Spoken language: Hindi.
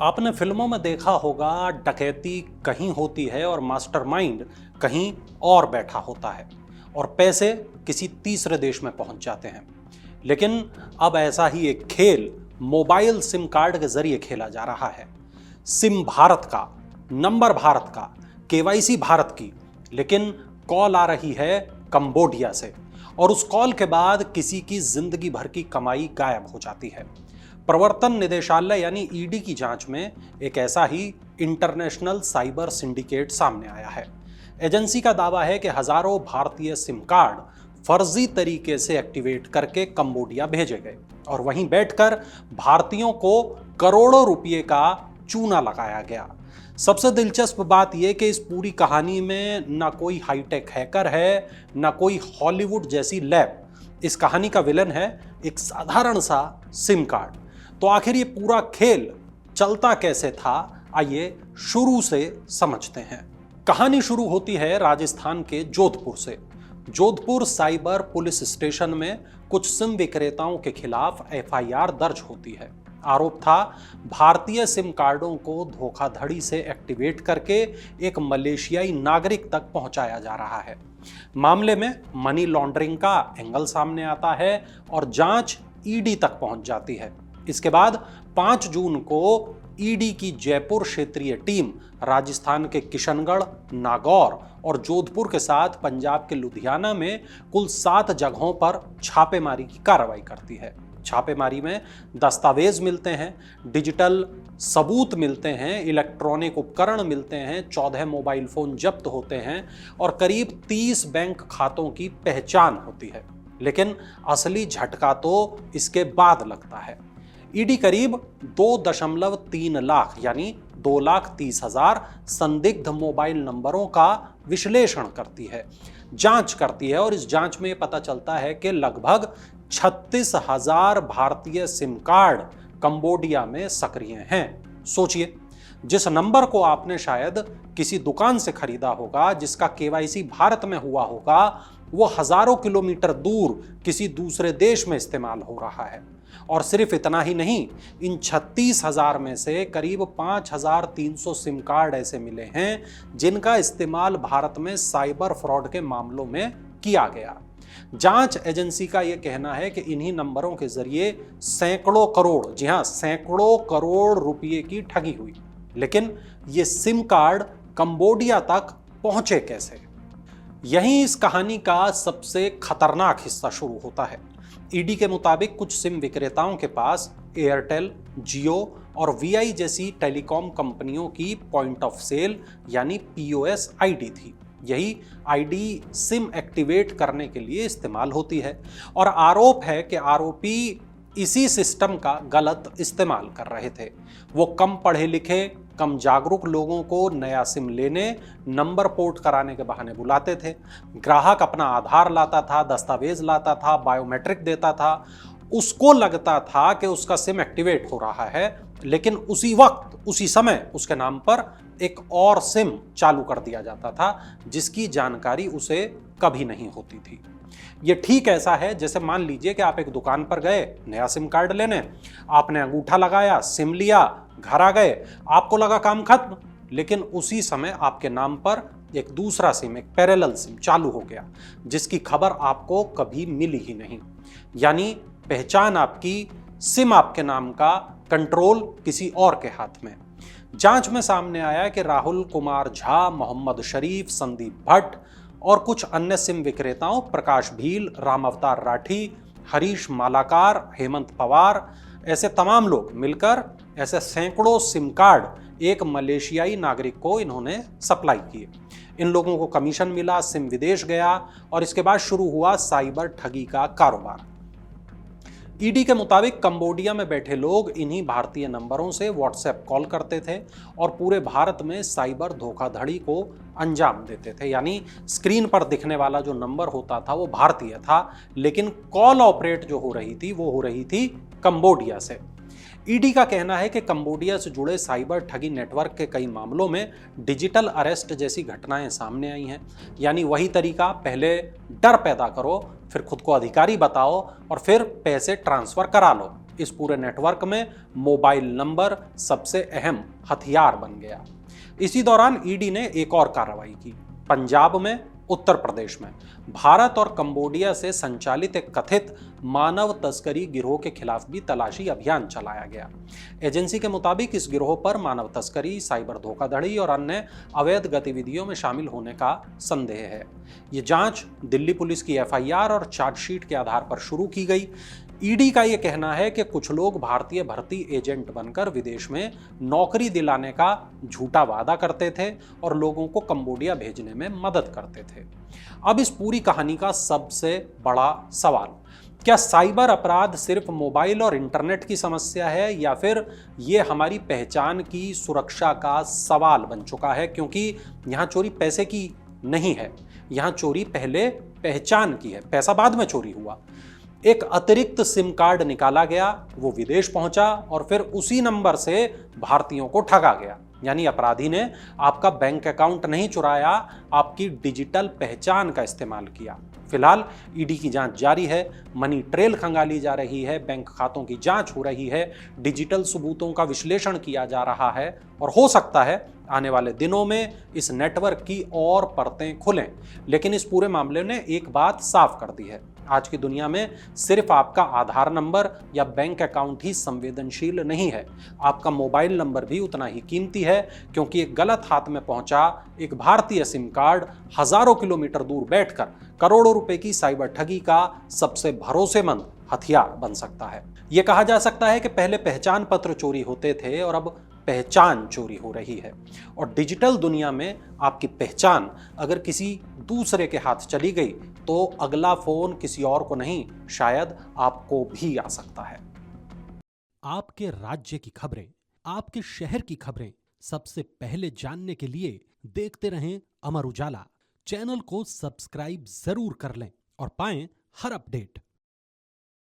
आपने फिल्मों में देखा होगा, डकैती कहीं होती है और मास्टरमाइंड कहीं और बैठा होता है और पैसे किसी तीसरे देश में पहुंच जाते हैं। लेकिन अब ऐसा ही एक खेल मोबाइल सिम कार्ड के जरिए खेला जा रहा है। सिम भारत का, नंबर भारत का, केवाईसी भारत की, लेकिन कॉल आ रही है कंबोडिया से और उस कॉल के बाद किसी की जिंदगी भर की कमाई गायब हो जाती है। प्रवर्तन निदेशालय यानी ईडी की जांच में एक ऐसा ही इंटरनेशनल साइबर सिंडिकेट सामने आया है। एजेंसी का दावा है कि हजारों भारतीय सिम कार्ड फर्जी तरीके से एक्टिवेट करके कंबोडिया भेजे गए और वहीं बैठकर भारतीयों को करोड़ों रुपए का चूना लगाया गया। सबसे दिलचस्प बात यह कि इस पूरी कहानी में ना कोई हाईटेक हैकर है, ना कोई हॉलीवुड जैसी लैब। इस कहानी का विलन है एक साधारण सा सिम कार्ड। तो आखिर ये पूरा खेल चलता कैसे था, आइए शुरू से समझते हैं। कहानी शुरू होती है राजस्थान के जोधपुर से। जोधपुर साइबर पुलिस स्टेशन में कुछ सिम विक्रेताओं के खिलाफ एफआईआर दर्ज होती है। आरोप था भारतीय सिम कार्डों को धोखाधड़ी से एक्टिवेट करके एक मलेशियाई नागरिक तक पहुंचाया जा रहा है। मामले में मनी लॉन्ड्रिंग का एंगल सामने आता है और जांच ईडी तक पहुंच जाती है। इसके बाद 5 जून को ईडी की जयपुर क्षेत्रीय टीम राजस्थान के किशनगढ़, नागौर और जोधपुर के साथ पंजाब के लुधियाना में कुल 7 जगहों पर छापेमारी की कार्रवाई करती है। छापेमारी में दस्तावेज मिलते हैं, डिजिटल सबूत मिलते हैं, इलेक्ट्रॉनिक उपकरण मिलते हैं, 14 मोबाइल फोन जब्त होते हैं और करीब 30 बैंक खातों की पहचान होती है। लेकिन असली झटका तो इसके बाद लगता है। ईडी करीब 2.3 लाख यानी 2,30,000 संदिग्ध मोबाइल नंबरों का विश्लेषण करती है, जांच करती है और इस जांच में पता चलता है कि लगभग 36,000 भारतीय सिम कार्ड कंबोडिया में सक्रिय हैं। सोचिए, जिस नंबर को आपने शायद किसी दुकान से खरीदा होगा, जिसका केवाईसी भारत में हुआ होगा, वो हजारों किलोमीटर दूर किसी दूसरे देश में इस्तेमाल हो रहा है। और सिर्फ इतना ही नहीं, इन 36,000 में से करीब 5,300 सिम कार्ड ऐसे मिले हैं जिनका इस्तेमाल भारत में साइबर फ्रॉड के मामलों में किया गया। जांच एजेंसी का यह कहना है कि इन्हीं नंबरों के जरिए सैकड़ों करोड़, जी हां, सैकड़ों करोड़ रुपए की ठगी हुई। लेकिन ये सिम कार्ड कंबोडिया तक पहुंचे कैसे? यहीं इस कहानी का सबसे खतरनाक हिस्सा शुरू होता है। ईडी के मुताबिक कुछ सिम विक्रेताओं के पास एयरटेल, जियो और वीआई जैसी टेलीकॉम कंपनियों की पॉइंट ऑफ सेल यानी पीओएस आईडी थी। यही आईडी सिम एक्टिवेट करने के लिए इस्तेमाल होती है और आरोप है कि आरोपी इसी सिस्टम का गलत इस्तेमाल कर रहे थे। वो कम पढ़े लिखे, कम जागरूक लोगों को नया सिम लेने, नंबर पोर्ट कराने के बहाने बुलाते थे। ग्राहक अपना आधार लाता था, दस्तावेज लाता था, बायोमेट्रिक देता था। उसको लगता था कि उसका सिम एक्टिवेट हो रहा है, लेकिन उसी वक्त, उसी समय उसके नाम पर एक और सिम चालू कर दिया जाता था जिसकी जानकारी उसे कभी नहीं होती थी। ये ठीक ऐसा है जैसे मान लीजिए कि आप एक दुकान पर गए नया सिम कार्ड लेने, आपने अंगूठा लगाया, सिम लिया, घर आ गए, आपको लगा काम खत्म, लेकिन उसी समय आपके नाम पर एक दूसरा सिम, एक पैरेलल सिम चालू हो गया जिसकी खबर आपको कभी मिली ही नहीं। यानी पहचान आपकी, सिम आपके नाम का, कंट्रोल किसी और के हाथ में। जांच में सामने आया कि राहुल कुमार झा, मोहम्मद शरीफ, संदीप भट्ट और कुछ अन्य सिम विक्रेताओं, प्रकाश भील, राम अवतार राठी, हरीश मालाकार, हेमंत पवार, ऐसे तमाम लोग मिलकर ऐसे सैकड़ों सिम कार्ड एक मलेशियाई नागरिक को इन्होंने सप्लाई किए। इन लोगों को कमीशन मिला, सिम विदेश गया और इसके बाद शुरू हुआ साइबर ठगी का कारोबार। ईडी के मुताबिक कंबोडिया में बैठे लोग इन्हीं भारतीय नंबरों से व्हाट्सएप कॉल करते थे और पूरे भारत में साइबर धोखाधड़ी को अंजाम देते थे। यानी स्क्रीन पर दिखने वाला जो नंबर होता था वो भारतीय था, लेकिन कॉल ऑपरेट जो हो रही थी वो हो रही थी कंबोडिया से। ईडी का कहना है कि कंबोडिया से जुड़े साइबर ठगी नेटवर्क के कई मामलों में डिजिटल अरेस्ट जैसी घटनाएं सामने आई हैं। यानी वही तरीका, पहले डर पैदा करो, फिर खुद को अधिकारी बताओ और फिर पैसे ट्रांसफर करा लो। इस पूरे नेटवर्क में मोबाइल नंबर सबसे अहम हथियार बन गया। इसी दौरान ईडी ने एक और कार्रवाई की। पंजाब में, उत्तर प्रदेश में भारत और कंबोडिया से संचालित एक कथित मानव तस्करी गिरोह के खिलाफ भी तलाशी अभियान चलाया गया। एजेंसी के मुताबिक इस गिरोह पर मानव तस्करी, साइबर धोखाधड़ी और अन्य अवैध गतिविधियों में शामिल होने का संदेह है। ये जांच दिल्ली पुलिस की एफआईआर और चार्जशीट के आधार पर शुरू की गई। ईडी का यह कहना है कि कुछ लोग भारतीय भर्ती एजेंट बनकर विदेश में नौकरी दिलाने का झूठा वादा करते थे और लोगों को कंबोडिया भेजने में मदद करते थे। अब इस पूरी कहानी का सबसे बड़ा सवाल, क्या साइबर अपराध सिर्फ मोबाइल और इंटरनेट की समस्या है या फिर ये हमारी पहचान की सुरक्षा का सवाल बन चुका है? क्योंकि यहाँ चोरी पैसे की नहीं है, यहाँ चोरी पहले पहचान की है। पैसा बाद में चोरी हुआ। एक अतिरिक्त सिम कार्ड निकाला गया, वो विदेश पहुंचा और फिर उसी नंबर से भारतीयों को ठगा गया। यानी अपराधी ने आपका बैंक अकाउंट नहीं चुराया, आपकी डिजिटल पहचान का इस्तेमाल किया। फिलहाल ईडी की जांच जारी है, मनी ट्रेल खंगाली जा रही है, बैंक खातों की जांच हो रही है, डिजिटल सबूतों का विश्लेषण किया जा रहा है और हो सकता है आने वाले दिनों में इस नेटवर्क की और परतें खुलें। लेकिन इस पूरे मामले ने एक बात साफ कर दी है, आज की दुनिया में सिर्फ आपका आधार नंबर या बैंक अकाउंट ही संवेदनशील नहीं है, आपका मोबाइल नंबर भी उतना ही कीमती है, क्योंकि एक गलत हाथ में पहुंचा एक भारतीय सिम कार्ड हजारों किलोमीटर दूर बैठकर करोड़ों रुपए की साइबर ठगी का सबसे भरोसेमंद हथियार बन सकता है। यह कहा जा सकता है कि पहले पहचान पत्र चोरी होते थे और अब पहचान चोरी हो रही है। और डिजिटल दुनिया में आपकी पहचान अगर किसी दूसरे के हाथ चली गई तो अगला फोन किसी और को नहीं, शायद आपको भी आ सकता है। आपके राज्य की खबरें, आपके शहर की खबरें सबसे पहले जानने के लिए देखते रहें अमर उजाला। चैनल को सब्सक्राइब जरूर कर लें और पाएं हर अपडेट।